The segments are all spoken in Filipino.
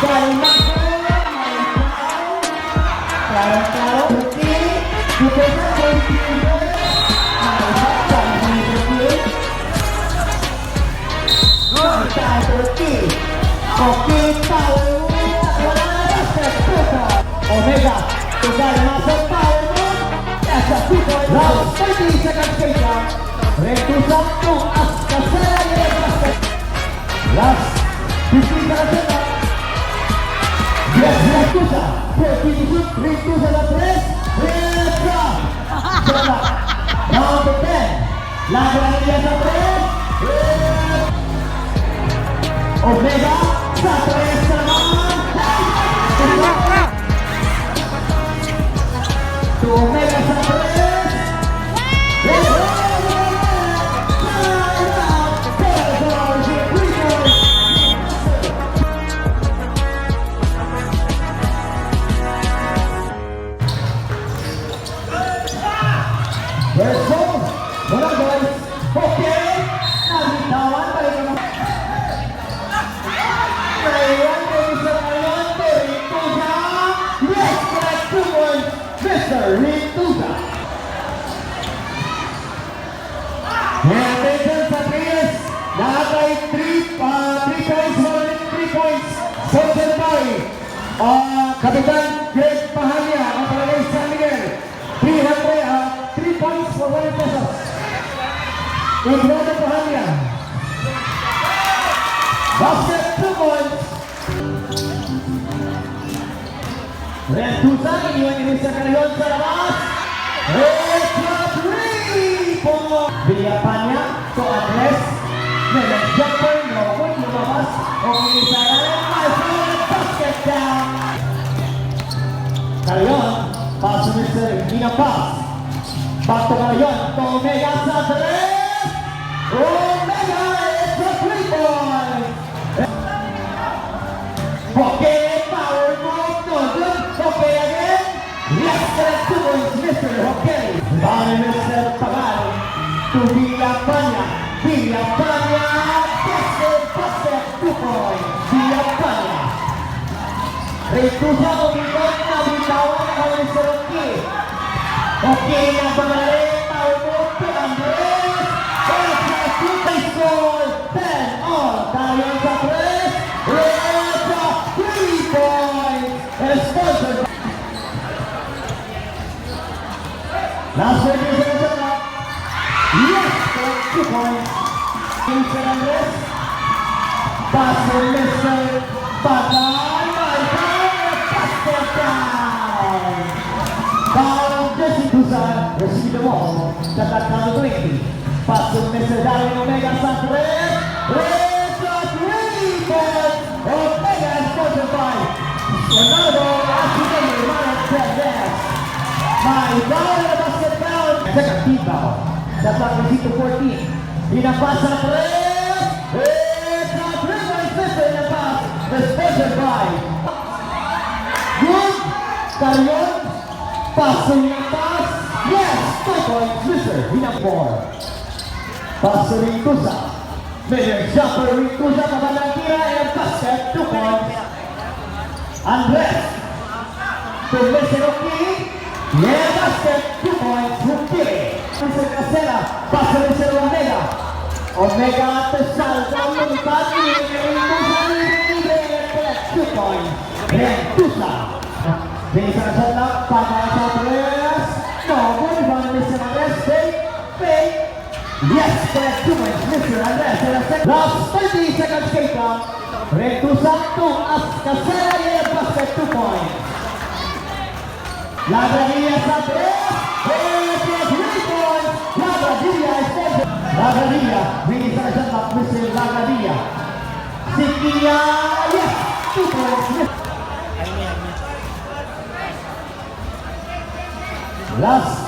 Galing Maxwell. Claro. Turki. Dito sa Turki. Turki. Okay, power move. Wala na basket. Omega. Tugal masuk power move. That's a 2-point. Round 30 seconds later. Rentusa to Askasera basket. Last 15 seconds later. Yes, Rentusa. 40 Rentusa na 3. Rentusa. Round 10. Laban niya sa 3. Omega sa 3 naman. To Omega sa 3. Rentusa. Attention sa Trias. Lahat ay 3 points. Sponsored by Kapitan Greg Pahania ng Palagay San Miguel. 3 points for 1 pesos. Ignore Pahania. Basket 2 points. Rentusa, iniwan ini sa kanayon sa labas. Extra 3 po. Villapania to address. Nelang jumper, Lawon, lumabas. Okay, sa kanayon, basket down. Kanayon, pass to Mr. Gina Pass. Back to kanayon, to Omega sa 3. Omega, extra 3 points. Okay, power move, no good. Okay again. Yes, correct 2 points, Mr. Okay. Bali Mr. Pagal to Villapania. Villapania, basket, 2 points. Villapania. Rentusa umikot na bitawan ng Mr. Okay. Okay na bumalik. Power move to Andres. Extra 2 points score. 10 all. Tayo sa 3. Extra 3 points. And sponsored. Last one is in the top. Yes, 2 points. Mr. Andres. Pass for Mr. Bagal. Basket down. Foul of Rentusa. Receive the ball. Tatat number 20. Pass to Mr. Darwin Omega sa 3. Extra 3 points. Omega sponsored by Ronaldo. My God, the basket down. Second team now. That's what we see to 14. Pinapasa na 3. Extra 3 points Mr. in the pass. Sponsored by good. Carion. Passing na pass. Yes, 2 points Mr. in the 4. Pass to Rentusa. Major jumper Rentusa. Kabandang tira and basket 2 points. Andres. To Mr. Okay. Yeah, basket, 2 points, Rukiri. Mr. Casella, pass to Mr. Omega. Omega at the salto, lumipad, Rentusa, 2 points. Rentusa. Bisa na shot lang, para sa Andres. No, good one, Mr. Andres, fake. Yes, correct, 2 points, Mr. Andres. Last 30 seconds later, Rentusa to Casella, yeah, basket, 2 points. Lagradilla sa 3. Extra 3 points. Lagradilla is sponsored. Lagradilla. Bilis na siya top. Mr. Lagradilla. Sikia. Yes. 2 points. Last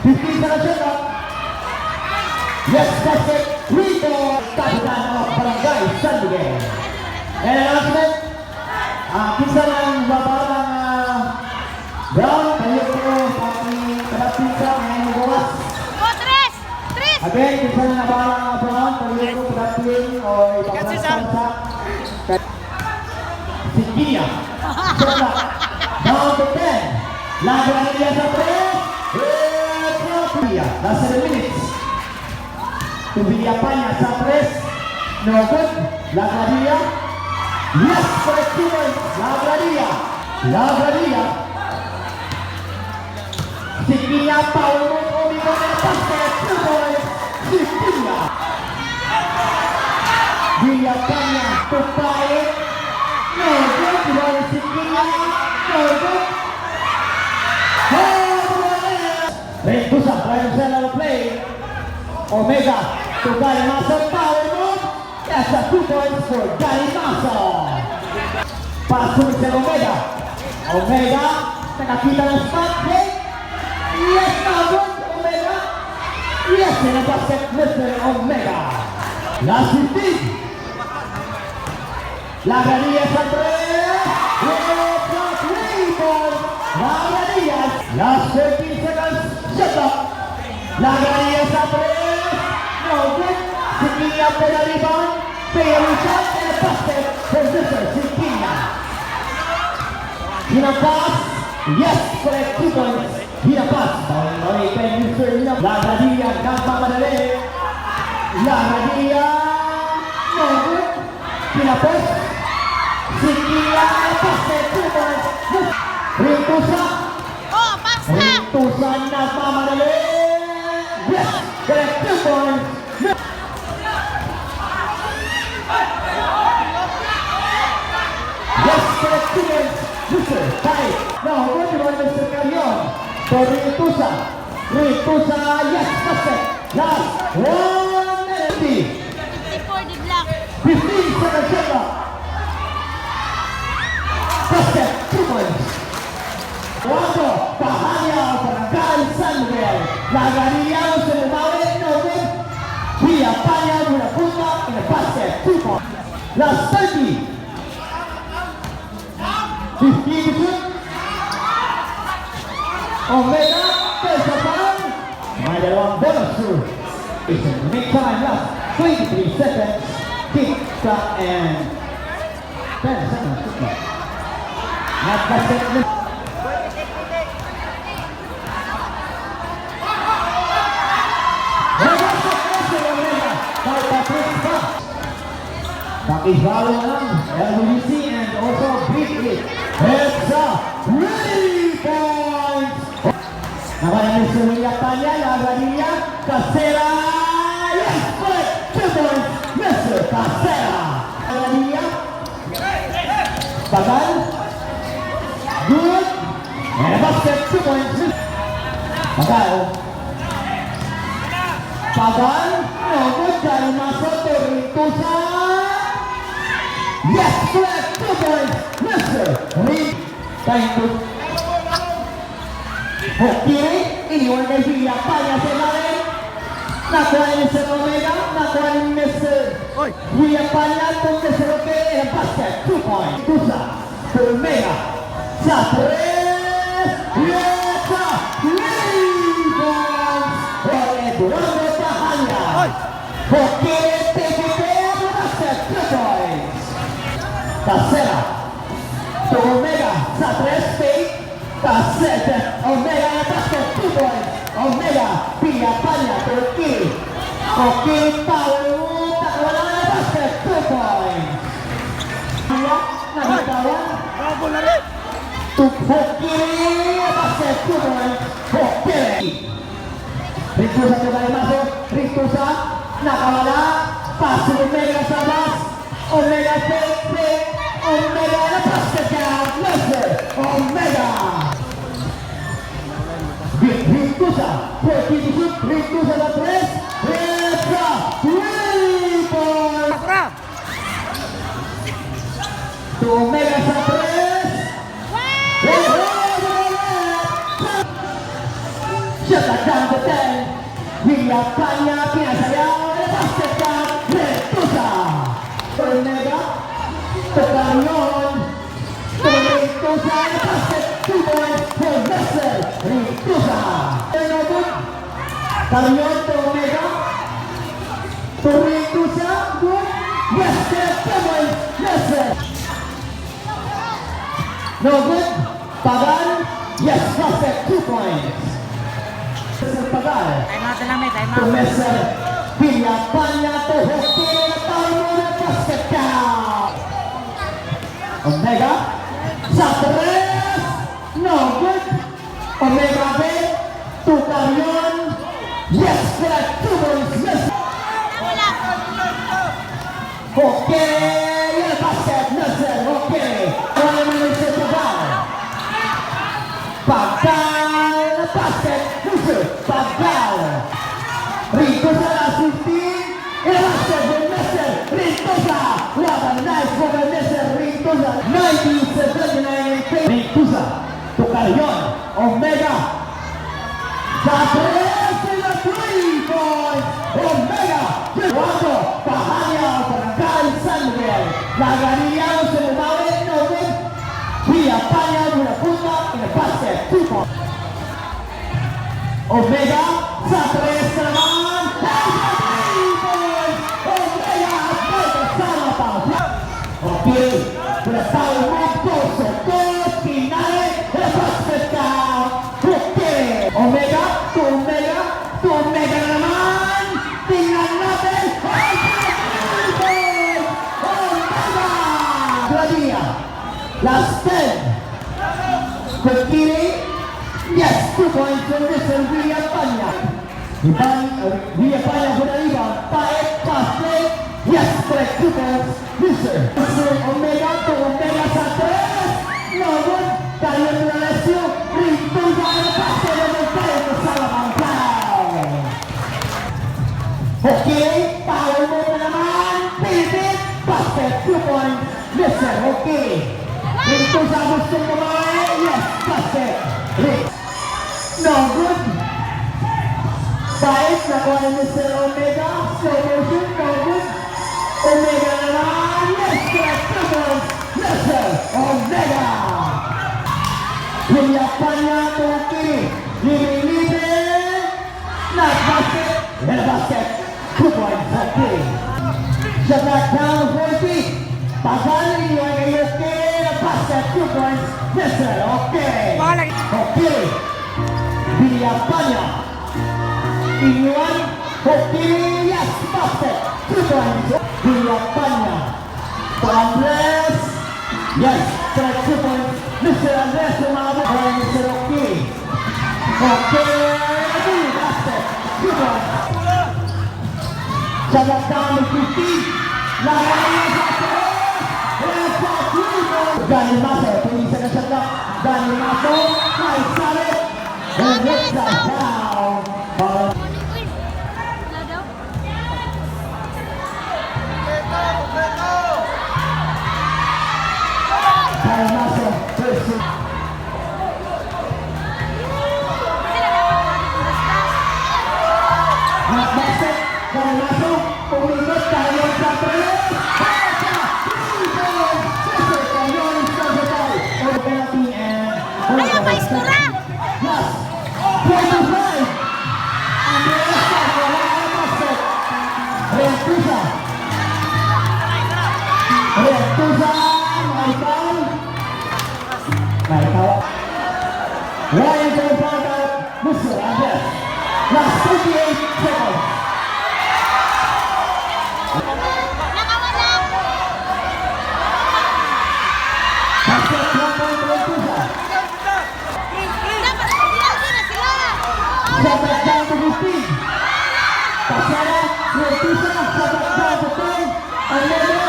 15 na siya top. Yes, basket. 3 points. Kapitan ng Barangay San Miguel. And announcement. Kinsa ng babarang Brown, kayo po, pati kadapinsa, ngayon magawas. Again, kung saan nabalang mga Brown, kayo po kadapin o ipagkasansa. Sikinya. Shot down to 10. La Granadilla sa 3. Last 7 minutes. To Villapana sa 3. No good. La Granadilla. Yes, correct 2 points. La Granadilla. La Granadilla. Sikinya, Paulo Omino ng basket. 2 points. Sikinya. Villapana to 5. No good. Ron Sikinya. No good. Rentusa, trying to sell out play. Omega to Galimaso. Power move. That's a 2 points for Galimaso. Pass to Mr. Omega. Omega, nakakita ng spot. Hey! Yes, good. Omega. Yes, in a basket, Mr. Omega. Last 15. La Granadilla sa 3. La Granadilla. Last 13 seconds. Shut up. La Granadilla sa 3. No good. Sikinya for the rebound. Fail shot and a basket for Mr. Sikinya. Hinapas. Yes, correct 2 points. Hinapas. Balik kay Mr. Hinapas. La Granadilla. Nagmamadali. La Granadilla. No good. Hinapas. Sikinya and a basket 2 points. Rentusa. Oh, pass na! Rentusa nagmamadali. Yes, correct 2 points. Yes, correct 2 points. Mr. Kai. Now, what do you want, Mr. Carrion? For Rentusa. Rentusa, yes, basket. Last 1 minute. 54 di block. 15 seconds shot clock. Basket, 2 points. Wando, Bahaya, Barangay San Miguel. La Granadilla se mueve, no good. Villapana with a punta in the basket, 2 points. Last 30. 15 to shoot. Omega, there's a foul. May dalawang bonus through. It's a make time left. 23 seconds. Kick, shot, and 10 seconds. Not basket. Pakis Valo ng LWC and also beat it. It's a 3 points. Naman Mr. Villapana, La Granadilla, Casera. Yes, correct. 2 points, Mr. Casera. La Granadilla. Bagal. Good. And a basket, 2 points. Bagal. Bagal. No good. Galimaso to Rentusa. Yes, correct. 2 points. Mr. Reed. Time to Hokiri. Iniwan kay Villapana sa ilalim. Nakuha ni Mr. Omega. Nakuha ni Mr. Villapana to Mr. Roque. And a basket. 2 points. Tusa. To Omega. Sa 3. Yes, sa 3 points. For Eduardo Bahaya. Hokiri. Take it there. Basket. 2 points. Casera to Omega sa 3 fake. Casera Omega na basket 2 points. Omega Villapana to Okiri. Okiri power move. Wala na basket 2 points. Nagkawan. Bravo na rin! To Okiri basket 2 points. Okiri. Rentusa to Galimaso. Rentusa nakawala. Pass to Omega sa bas. Omega fake. Omega na basket down. Mr. Omega. Rentusa. 14 to shoot. Rentusa na 3. Rentusa. 3 points. Tara! To Omega sa 3. Shut down to 10. Villapana pinasayaw. Basket down. Rentusa. Omega. To Carrion. To Rentusa. Basket 2 points for Mr. Rentusa. Carrion to Omega. To Rentusa. Good. Basket 2 points. Mr. No good. Pagan. Yes, Basket. 2 points. Mr. Pagan. Time out na namin, time To out. Mr. Villapanya to Hokkien na tayo na basket count. Omega. Sa 3. No good. Omega Ben. To Carion. Yes, correct. 2 points. Yes. Wala. Okay, el basket, Nasser, okay. Wala mo yung sa Pagal. Pagal, basket, Nasser, Pagal. Rico sa last 15. El basket de Nasser, Rico sa. What a nice for the Nasser, Rico sa. 1979, Rico sa. Tucarion, Omega. Sa 3, na 3 points. Omega, Wato, Pahanya, Barangay San Miguel. Lagariano se mueve, no good. Villapanya, una punta, en el basket, 2 points. Omega, sa 3 naman. 3 points. Omega, Omega, sama pa. Okay, una foul move, dos, finale, el basket count. Okay, Omega, to Omega naman. Tingnan natin. Omega! Last 10. Kokiri. Yes, 2 points for Mr. Villapanya. Villapanya for the rebound. Paek, pass play. Yes, correct, 2 points. Mr. Omega to Omega sa 3. No good. Kaya nila Lesio. Rito sa basket naman tayo sa Salamangkay. Okay, power mo na naman. Pipit, basket, 2 points. Mr. Okay. Rito sa gustong kumain. Yes, basket. No good. Baik, nakuha ni Mr. Omega. Slow motion, no good. Omega na naman. Yes, correct, 2 points. Mr. Omega. Villapanya to kiri. Libre. Not basket. And a basket. 2 points. Okay. Shut that down 40. Pagal iniwan kay okay. A basket. 2 points. Mr. Okay. Balik. Okay. Villapanya. Iniwan. Okay. Yes. Basket. 2 points. Villapanya. To Andres. Yes. Correct. 2 points. Mr. Andres umabot. Kaya Mr. Okay. Okay. Basket. 2 points. Shut that down to 15. Lawan sa 3. Gani Maso. Pinisa na shot up. Gani Maso. Nice salad. And it's a down. Wala daw. Gani Maso. First. Hot basket. Gani Maso. Pumikot. Kayon sa 3. Ayaw, maistura! Yes. 25. Andrea wala ang basket. Rentusa. Rentusa. May foul. May foul. Ryan to the foul out. Mr. Andres. Last 38 seconds. Nakawala! Basket 1 point Rentusa. Dapat pinalti na sila! Shut that down to 15. Pasara. Rentusa. Shut that down to 10. Andrea.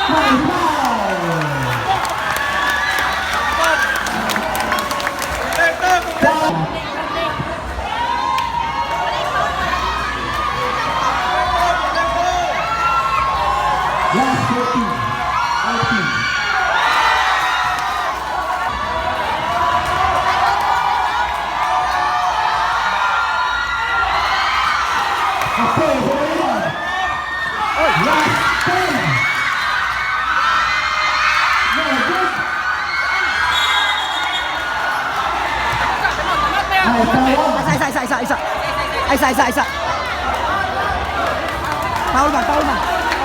May foul. Foul. Last 14. 18. Okay, hold on. Last 10. No good. Ay, tawag. Isa. Foul man.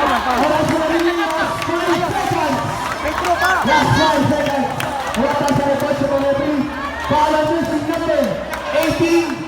Oras na rin. Last 5 seconds. May throw pa. Last 5 seconds. Follow missing number 18,